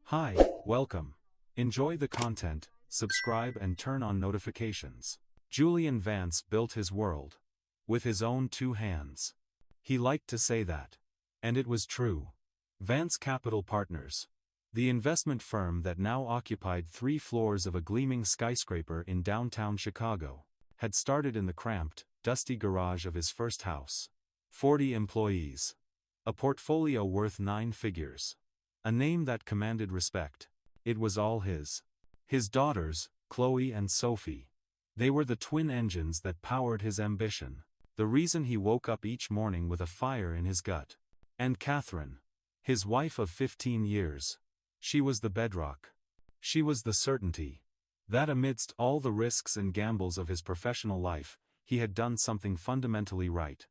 Hi, welcome. Enjoy the content, subscribe and turn on notifications. Julian Vance built his world with his own two hands. He liked to say that. And it was true. Vance Capital Partners, the investment firm that now occupied 3 floors of a gleaming skyscraper in downtown Chicago, had started in the cramped, dusty garage of his first house. 40 employees. A portfolio worth 9 figures. A name that commanded respect. It was all his. His daughters, Chloe and Sophie. They were the twin engines that powered his ambition. The reason he woke up each morning with a fire in his gut. And Catherine, his wife of 15 years. She was the bedrock. She was the certainty that amidst all the risks and gambles of his professional life, he had done something fundamentally right.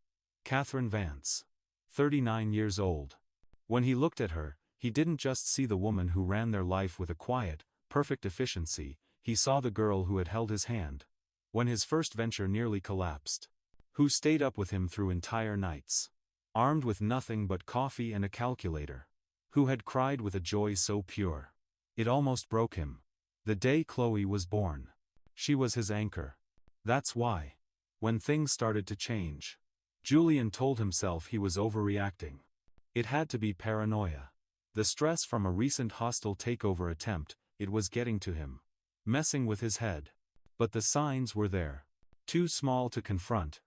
Catherine Vance. 39 years old. When he looked at her, he didn't just see the woman who ran their life with a quiet, perfect efficiency, he saw the girl who had held his hand when his first venture nearly collapsed. Who stayed up with him through entire nights, armed with nothing but coffee and a calculator. Who had cried with a joy so pure it almost broke him. The day Chloe was born. She was his anchor. That's why, when things started to change, Julian told himself he was overreacting. It had to be paranoia. The stress from a recent hostile takeover attempt, it was getting to him. Messing with his head. But the signs were there. Too small to confront,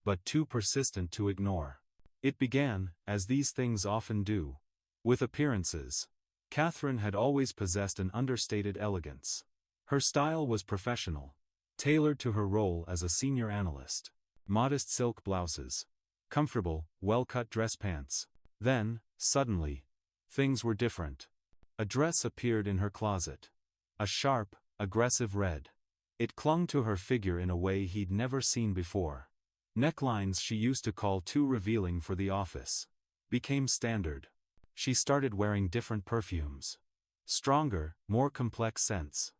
but too persistent to ignore. It began, as these things often do, with appearances. Catherine had always possessed an understated elegance. Her style was professional, tailored to her role as a senior analyst. Modest silk blouses. Comfortable, well-cut dress pants. Then, suddenly, things were different. A dress appeared in her closet. A sharp, aggressive red. It clung to her figure in a way he'd never seen before. Necklines she used to call too revealing for the office became standard. She started wearing different perfumes. Stronger, more complex scents.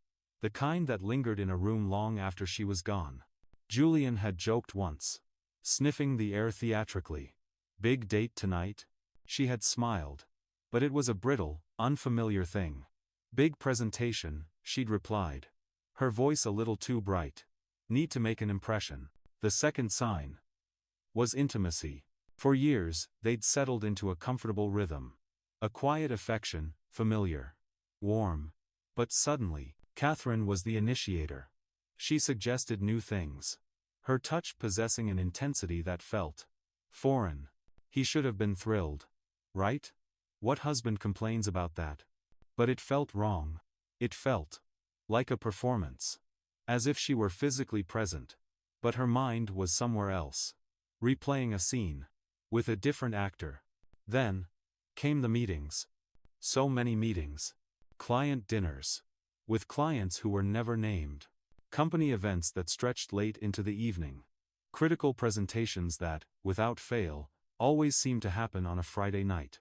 The kind that lingered in a room long after she was gone. Julian had joked once. Sniffing the air theatrically. Big date tonight? She had smiled. But it was a brittle, unfamiliar thing. Big presentation, she'd replied. Her voice a little too bright. Need to make an impression. The second sign was intimacy. For years, they'd settled into a comfortable rhythm. A quiet affection, familiar. Warm. But suddenly, Catherine was the initiator. She suggested new things. Her touch possessing an intensity that felt foreign. He should have been thrilled. Right? What husband complains about that? But it felt wrong. It felt like a performance. As if she were physically present. But her mind was somewhere else. Replaying a scene. With a different actor. Then came the meetings. So many meetings. Client dinners. With clients who were never named. Company events that stretched late into the evening. Critical presentations that, without fail, always seemed to happen on a Friday night.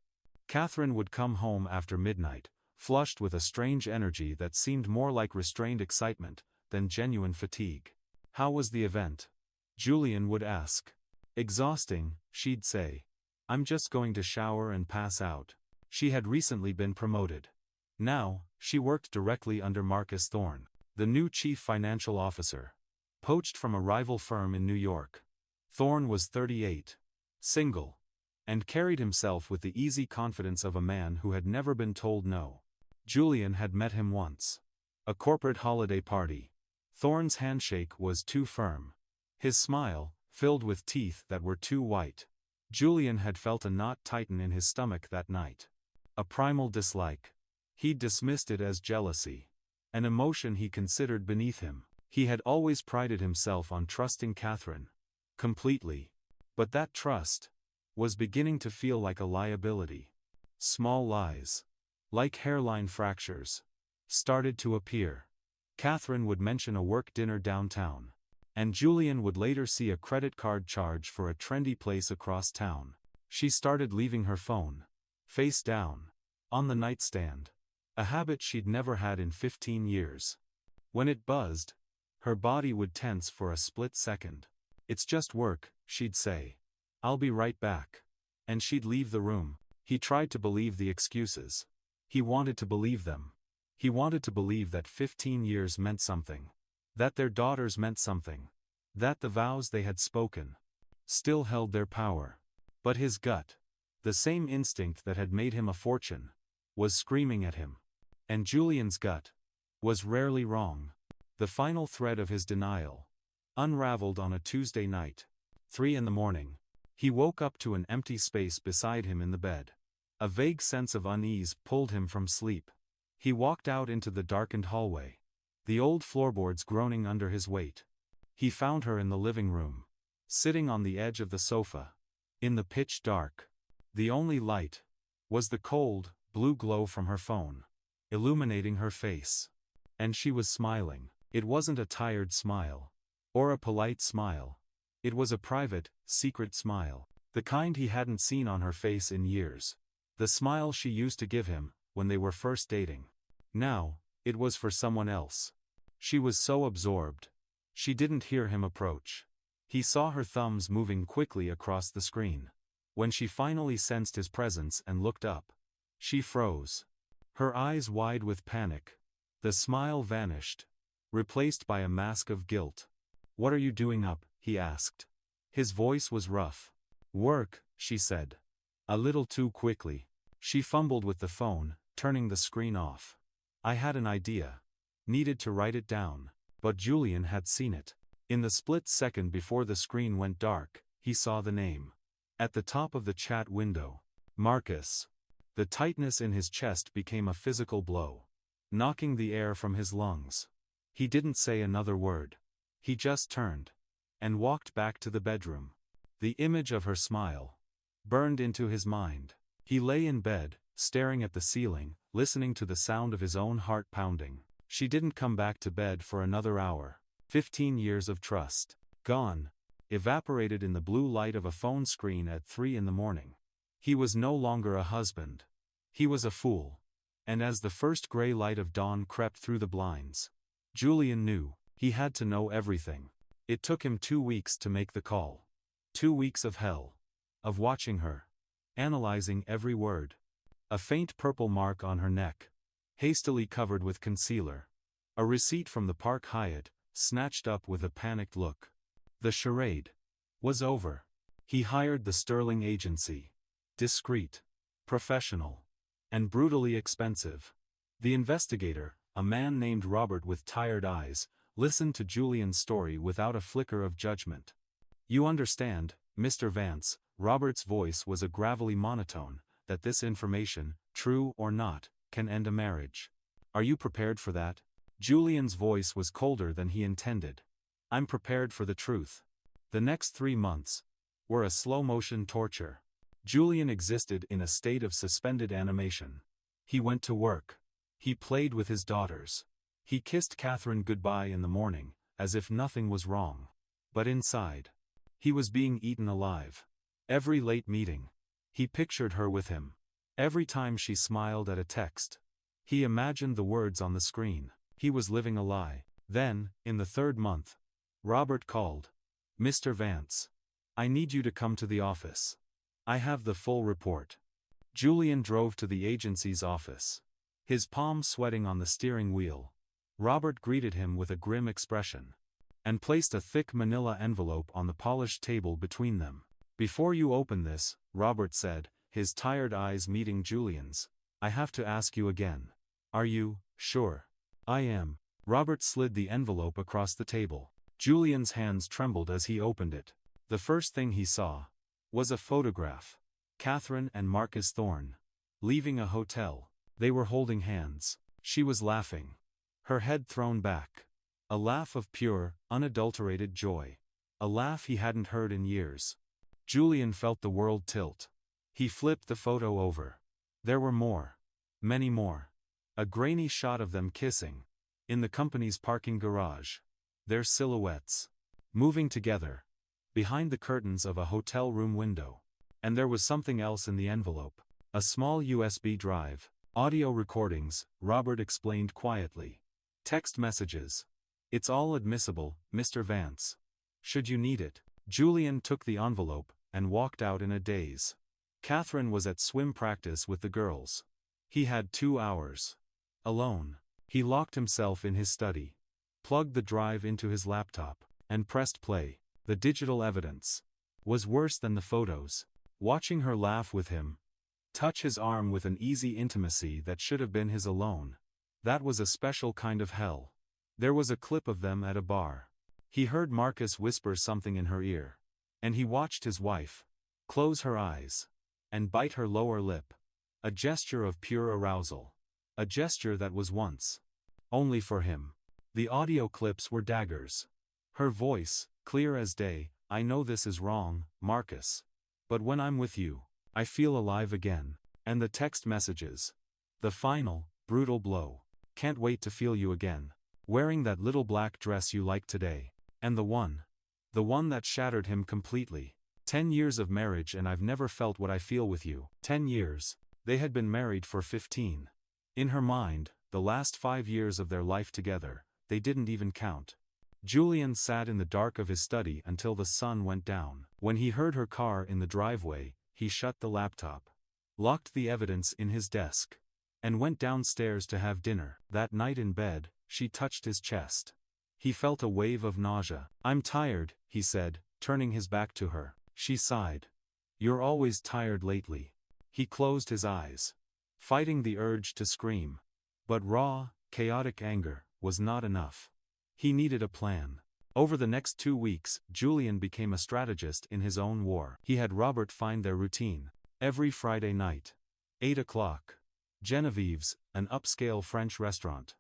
Catherine would come home after midnight, flushed with a strange energy that seemed more like restrained excitement than genuine fatigue. How was the event? Julian would ask. Exhausting, she'd say. I'm just going to shower and pass out. She had recently been promoted. Now, she worked directly under Marcus Thorne, the new chief financial officer. Poached from a rival firm in New York. Thorne was 38. Single. And carried himself with the easy confidence of a man who had never been told no. Julian had met him once. A corporate holiday party. Thorne's handshake was too firm. His smile, filled with teeth that were too white. Julian had felt a knot tighten in his stomach that night. A primal dislike. He'd dismissed it as jealousy. An emotion he considered beneath him. He had always prided himself on trusting Catherine. Completely. But that trust was beginning to feel like a liability. Small lies, like hairline fractures, started to appear. Catherine would mention a work dinner downtown. And Julian would later see a credit card charge for a trendy place across town. She started leaving her phone, face down, on the nightstand. A habit she'd never had in 15 years. When it buzzed, her body would tense for a split second. It's just work, she'd say. I'll be right back. And she'd leave the room. He tried to believe the excuses. He wanted to believe them. He wanted to believe that 15 years meant something. That their daughters meant something. That the vows they had spoken still held their power. But his gut, the same instinct that had made him a fortune, was screaming at him. And Julian's gut was rarely wrong. The final thread of his denial unraveled on a Tuesday night. 3 a.m. He woke up to an empty space beside him in the bed. A vague sense of unease pulled him from sleep. He walked out into the darkened hallway, the old floorboards groaning under his weight. He found her in the living room, sitting on the edge of the sofa. In the pitch dark, the only light was the cold, blue glow from her phone, illuminating her face. And she was smiling. It wasn't a tired smile, or a polite smile. It was a private, secret smile, the kind he hadn't seen on her face in years. The smile she used to give him when they were first dating. Now, it was for someone else. She was so absorbed. She didn't hear him approach. He saw her thumbs moving quickly across the screen. When she finally sensed his presence and looked up, she froze, her eyes wide with panic. The smile vanished, replaced by a mask of guilt. "What are you doing up?" he asked. His voice was rough. "Work," she said. A little too quickly. She fumbled with the phone, turning the screen off. "I had an idea. Needed to write it down." But Julian had seen it. In the split second before the screen went dark, he saw the name. At the top of the chat window. Marcus. The tightness in his chest became a physical blow, knocking the air from his lungs. He didn't say another word. He just turned and walked back to the bedroom. The image of her smile burned into his mind. He lay in bed, staring at the ceiling, listening to the sound of his own heart pounding. She didn't come back to bed for another hour. 15 years of trust, gone, evaporated in the blue light of a phone screen at 3 a.m. He was no longer a husband. He was a fool. And as the first gray light of dawn crept through the blinds, Julian knew he had to know everything. It took him 2 weeks to make the call. 2 weeks of hell. Of watching her, analyzing every word. A faint purple mark on her neck, hastily covered with concealer. A receipt from the Park Hyatt, snatched up with a panicked look. The charade was over. He hired the Sterling agency. Discreet, professional, and brutally expensive. The investigator, a man named Robert with tired eyes, listened to Julian's story without a flicker of judgment. "You understand, Mr. Vance," Robert's voice was a gravelly monotone, "that this information, true or not, can end a marriage. Are you prepared for that?" Julian's voice was colder than he intended. "I'm prepared for the truth." The next 3 months were a slow-motion torture. Julian existed in a state of suspended animation. He went to work. He played with his daughters. He kissed Catherine goodbye in the morning, as if nothing was wrong. But inside, he was being eaten alive. Every late meeting, he pictured her with him. Every time she smiled at a text, he imagined the words on the screen. He was living a lie. Then, in the 3rd month, Robert called. "Mr. Vance, I need you to come to the office. I have the full report." Julian drove to the agency's office, his palms sweating on the steering wheel. Robert greeted him with a grim expression, and placed a thick manila envelope on the polished table between them. "Before you open this," Robert said, his tired eyes meeting Julian's, "I have to ask you again. Are you sure?" "I am." Robert slid the envelope across the table. Julian's hands trembled as he opened it. The first thing he saw was a photograph. Catherine and Marcus Thorne, leaving a hotel. They were holding hands. She was laughing, her head thrown back. A laugh of pure, unadulterated joy. A laugh he hadn't heard in years. Julian felt the world tilt. He flipped the photo over. There were more. Many more. A grainy shot of them kissing, in the company's parking garage. Their silhouettes, moving together, behind the curtains of a hotel room window. And there was something else in the envelope. A small USB drive. "Audio recordings," Robert explained quietly. "Text messages. It's all admissible, Mr. Vance. Should you need it." Julian took the envelope and walked out in a daze. Catherine was at swim practice with the girls. He had 2 hours. Alone. He locked himself in his study, plugged the drive into his laptop, and pressed play. The digital evidence was worse than the photos. Watching her laugh with him, touch his arm with an easy intimacy that should have been his alone. That was a special kind of hell. There was a clip of them at a bar. He heard Marcus whisper something in her ear. And he watched his wife close her eyes and bite her lower lip. A gesture of pure arousal. A gesture that was once only for him. The audio clips were daggers. Her voice, clear as day, "I know this is wrong, Marcus. But when I'm with you, I feel alive again." And the text messages. The final, brutal blow. "Can't wait to feel you again. Wearing that little black dress you like today." And the one that shattered him completely. 10 years of marriage and I've never felt what I feel with you. 10 years. They had been married for 15. In her mind, the last 5 years of their life together, they didn't even count. Julian sat in the dark of his study until the sun went down. When he heard her car in the driveway, he shut the laptop, locked the evidence in his desk, and went downstairs to have dinner. That night in bed, she touched his chest. He felt a wave of nausea. "I'm tired," he said, turning his back to her. She sighed. "You're always tired lately." He closed his eyes, fighting the urge to scream. But raw, chaotic anger was not enough. He needed a plan. Over the next 2 weeks, Julian became a strategist in his own war. He had Robert find their routine. Every Friday night. 8 o'clock. Genevieve's, an upscale French restaurant.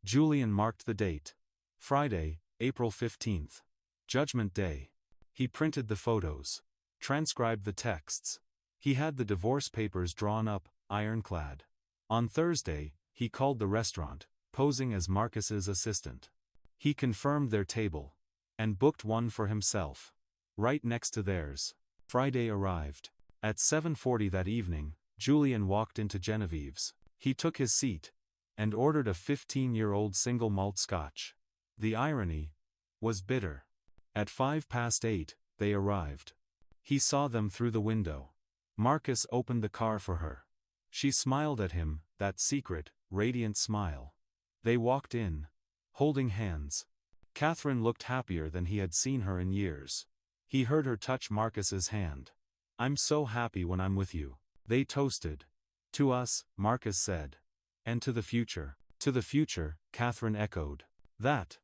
Julian marked the date. Friday, April 15th. Judgment Day. He printed the photos, transcribed the texts. He had the divorce papers drawn up, ironclad. On Thursday, he called the restaurant, posing as Marcus's assistant. He confirmed their table, and booked one for himself, right next to theirs. Friday arrived. At 7:40 that evening, Julian walked into Genevieve's. He took his seat, and ordered a 15-year-old single malt scotch. The irony was bitter. At 8:05, they arrived. He saw them through the window. Marcus opened the car for her. She smiled at him, that secret, radiant smile. They walked in, holding hands. Catherine looked happier than he had seen her in years. He heard her touch Marcus's hand. "I'm so happy when I'm with you." They toasted. "To us," Marcus said. "And to the future." "To the future," Catherine echoed. That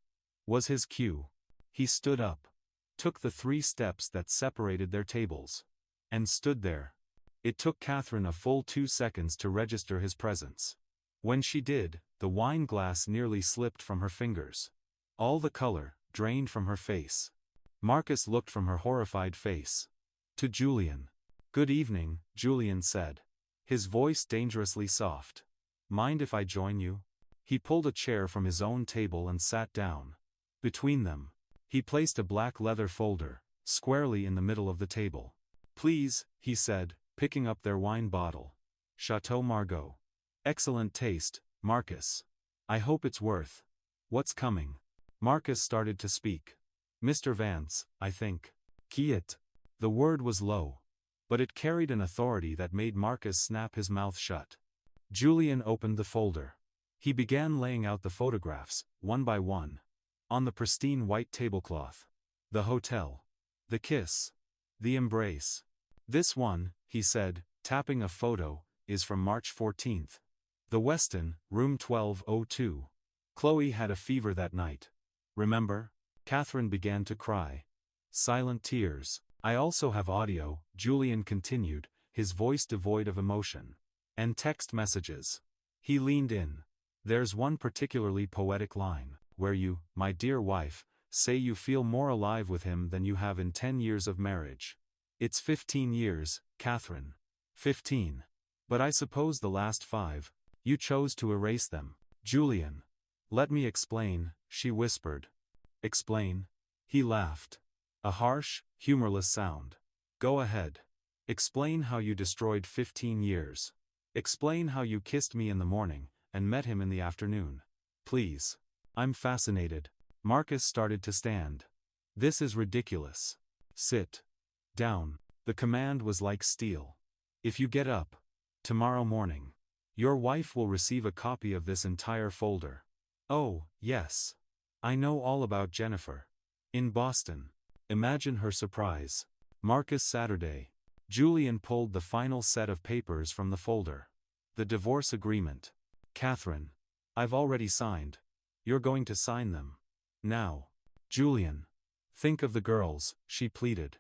was his cue. He stood up, took the 3 steps that separated their tables, and stood there. It took Catherine a full 2 seconds to register his presence. When she did, the wine glass nearly slipped from her fingers. All the color drained from her face. Marcus looked from her horrified face to Julian. "Good evening," Julian said, his voice dangerously soft. "Mind if I join you?" He pulled a chair from his own table and sat down. Between them, he placed a black leather folder, squarely in the middle of the table. "Please," he said, picking up their wine bottle. "Chateau Margaux. Excellent taste, Marcus. I hope it's worth what's coming." Marcus started to speak. "Mr. Vance, I think." "Quiet." The word was low, but it carried an authority that made Marcus snap his mouth shut. Julian opened the folder. He began laying out the photographs, one by one, on the pristine white tablecloth. The hotel. The kiss. The embrace. "This one," he said, tapping a photo, "is from March 14th. The Westin, room 1202. Chloe had a fever that night. Remember?" Catherine began to cry. Silent tears. "I also have audio," Julian continued, his voice devoid of emotion. "And text messages." He leaned in. "There's one particularly poetic line, where you, my dear wife, say you feel more alive with him than you have in 10 years of marriage. It's 15 years, Catherine. 15. But I suppose the last 5, you chose to erase them." "Julian. Let me explain," she whispered. "Explain?" He laughed. A harsh, humorless sound. "Go ahead. Explain how you destroyed 15 years. Explain how you kissed me in the morning, and met him in the afternoon. Please. I'm fascinated." Marcus started to stand. "This is ridiculous." "Sit down." The command was like steel. "If you get up tomorrow morning, Your wife will receive a copy of this entire folder. Oh, yes. I know all about Jennifer. In Boston. Imagine her surprise. Marcus Saturday. Julian pulled the final set of papers from the folder. The divorce agreement. Catherine. I've already signed. You're going to sign them. Now. Julian. Think of the girls, she pleaded.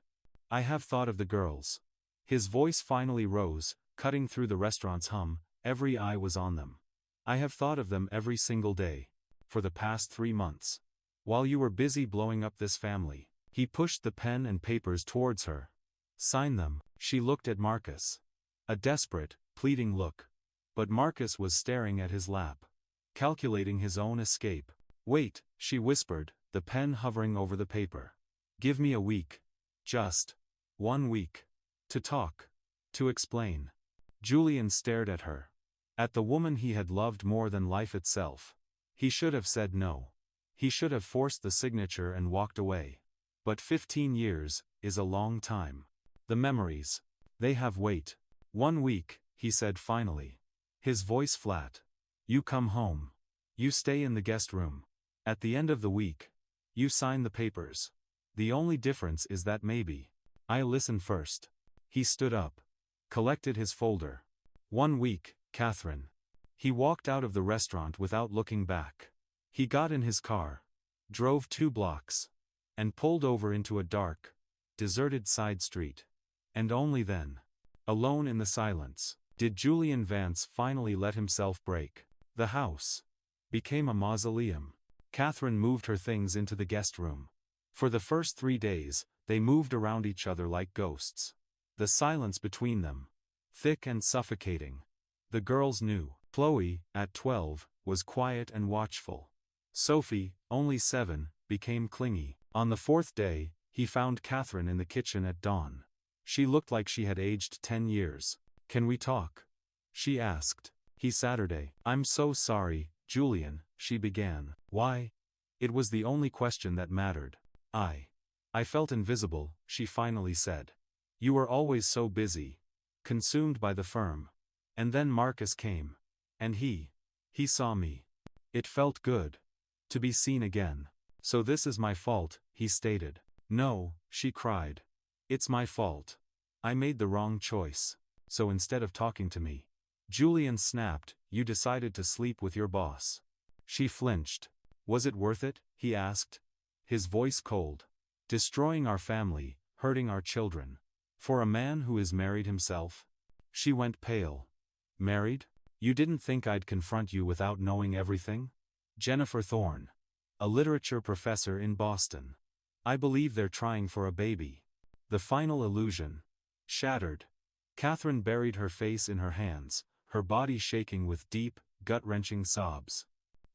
I have thought of the girls. His voice finally rose, cutting through the restaurant's hum. Every eye was on them. I have thought of them every single day. For the past 3 months. While you were busy blowing up this family. He pushed the pen and papers towards her. Sign them. She looked at Marcus. A desperate, pleading look. But Marcus was staring at his lap. Calculating his own escape. Wait, she whispered, the pen hovering over the paper. Give me a week. Just 1 week. To talk. To explain. Julian stared at her. At the woman he had loved more than life itself. He should have said no. He should have forced the signature and walked away. But 15 years is a long time. The memories. They have weight. 1 week, he said finally. His voice flat. You come home. You stay in the guest room. At the end of the week. You sign the papers. The only difference is that maybe. I listen first. He stood up. Collected his folder. 1 week, Catherine. He walked out of the restaurant without looking back. He got in his car. Drove 2 blocks. And pulled over into a dark, deserted side street. And only then, alone in the silence, did Julian Vance finally let himself break. The house became a mausoleum. Catherine moved her things into the guest room. For the first 3 days, they moved around each other like ghosts. The silence between them, thick and suffocating. The girls knew. Chloe, at 12, was quiet and watchful. Sophie, only 7, became clingy. On the 4th day, he found Catherine in the kitchen at dawn. She looked like she had aged 10 years. Can we talk? She asked. He Saturday. I'm so sorry, Julian, she began. Why? It was the only question that mattered. I felt invisible, she finally said. You were always so busy. Consumed by the firm. And then Marcus came. And he saw me. It felt good. To be seen again. So this is my fault, he stated. No, she cried. It's my fault. I made the wrong choice. So instead of talking to me. Julian snapped, you decided to sleep with your boss. She flinched. Was it worth it, he asked. His voice cold. Destroying our family, hurting our children. For a man who is married himself? She went pale. Married? You didn't think I'd confront you without knowing everything? Jennifer Thorne. A literature professor in Boston. I believe they're trying for a baby. The final illusion. Shattered. Catherine buried her face in her hands, her body shaking with deep, gut-wrenching sobs.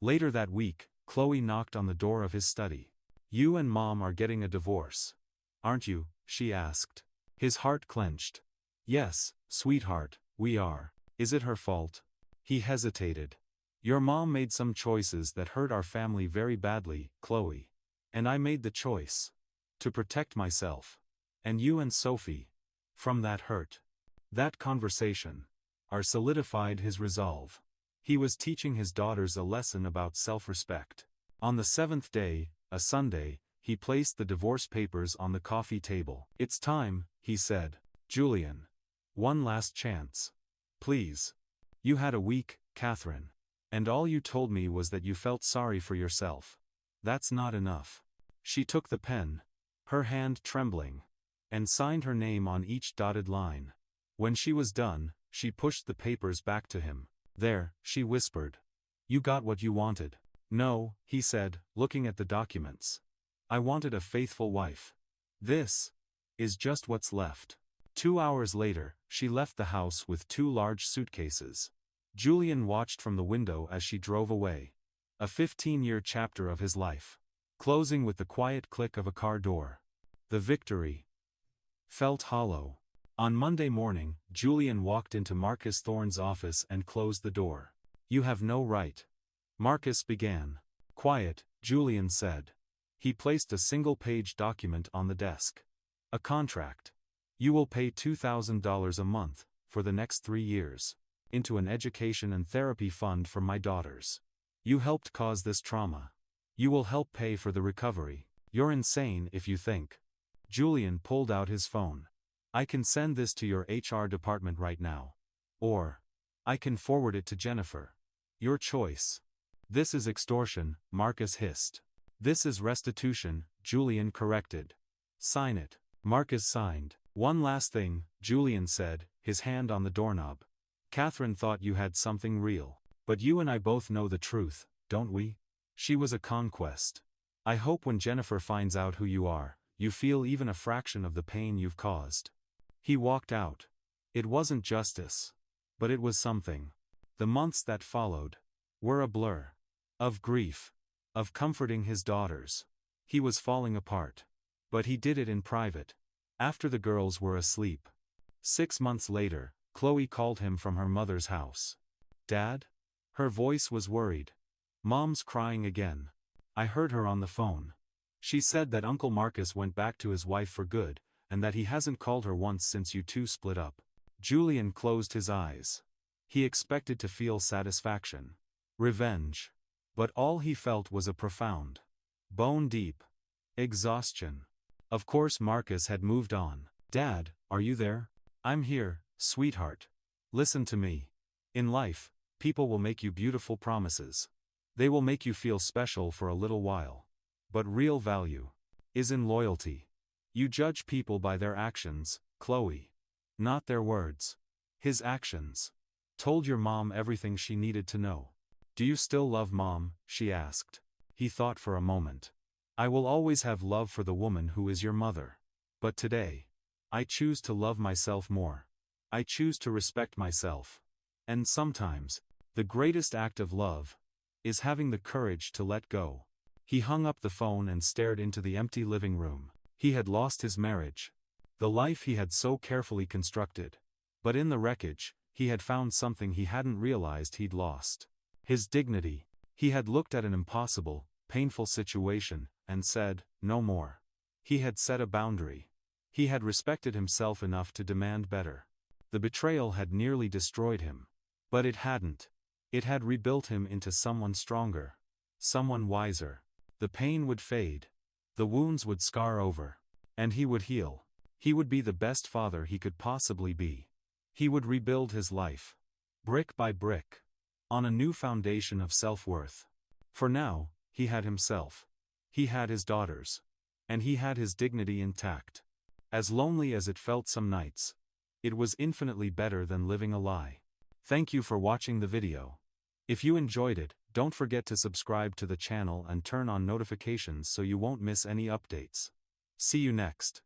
Later that week, Chloe knocked on the door of his study. You and Mom are getting a divorce. Aren't you? She asked. His heart clenched. Yes, sweetheart, we are. Is it her fault? He hesitated. Your mom made some choices that hurt our family very badly, Chloe. And I made the choice. To protect myself. And you and Sophie. From that hurt. That conversation. Solidified his resolve. He was teaching his daughters a lesson about self-respect. On the 7th day, a Sunday, he placed the divorce papers on the coffee table. It's time, he said. Julian. One last chance. Please. You had a week, Catherine. And all you told me was that you felt sorry for yourself. That's not enough. She took the pen, her hand trembling, and signed her name on each dotted line. When she was done, she pushed the papers back to him. There, she whispered. You got what you wanted. No, he said, looking at the documents. I wanted a faithful wife. This is just what's left. 2 hours later, she left the house with 2 large suitcases. Julian watched from the window as she drove away. A 15-year chapter of his life. Closing with the quiet click of a car door. The victory felt hollow. On Monday morning, Julian walked into Marcus Thorne's office and closed the door. You have no right. Marcus began. Quiet, Julian said. He placed a single-page document on the desk. A contract. You will pay $2,000 a month, for the next 3 years. into an education and therapy fund for my daughters. You helped cause this trauma. You will help pay for the recovery. You're insane if you think. Julian pulled out his phone. I can send this to your HR department right now. Or, I can forward it to Jennifer. Your choice. This is extortion, Marcus hissed. This is restitution, Julian corrected. Sign it. Marcus signed. One last thing, Julian said, his hand on the doorknob. Catherine thought you had something real. But you and I both know the truth, don't we? She was a conquest. I hope when Jennifer finds out who you are, you feel even a fraction of the pain you've caused. He walked out. It wasn't justice. But it was something. The months that followed were a blur. Of grief. Of comforting his daughters. He was falling apart. But he did it in private. After the girls were asleep. 6 months later, Chloe called him from her mother's house. Dad? Her voice was worried. Mom's crying again. I heard her on the phone. She said that Uncle Marcus went back to his wife for good, and that he hasn't called her once since you two split up. Julian closed his eyes. He expected to feel satisfaction. Revenge. But all he felt was a profound, bone-deep exhaustion. Of course Marcus had moved on. Dad, are you there? I'm here, sweetheart. Listen to me. In life, people will make you beautiful promises. They will make you feel special for a little while. But real value is in loyalty. You judge people by their actions, Chloe. Not their words. His actions. Told your mom everything she needed to know. Do you still love Mom? She asked. He thought for a moment. I will always have love for the woman who is your mother. But today, I choose to love myself more. I choose to respect myself. And sometimes, the greatest act of love is having the courage to let go. He hung up the phone and stared into the empty living room. He had lost his marriage. The life he had so carefully constructed. But in the wreckage, he had found something he hadn't realized he'd lost. His dignity. He had looked at an impossible, painful situation, and said, no more. He had set a boundary. He had respected himself enough to demand better. The betrayal had nearly destroyed him. But it hadn't. It had rebuilt him into someone stronger. Someone wiser. The pain would fade. The wounds would scar over. And he would heal. He would be the best father he could possibly be. He would rebuild his life. Brick by brick. On a new foundation of self-worth. For now, he had himself. He had his daughters. And he had his dignity intact. As lonely as it felt some nights, it was infinitely better than living a lie. Thank you for watching the video. If you enjoyed it, don't forget to subscribe to the channel and turn on notifications so you won't miss any updates. See you next.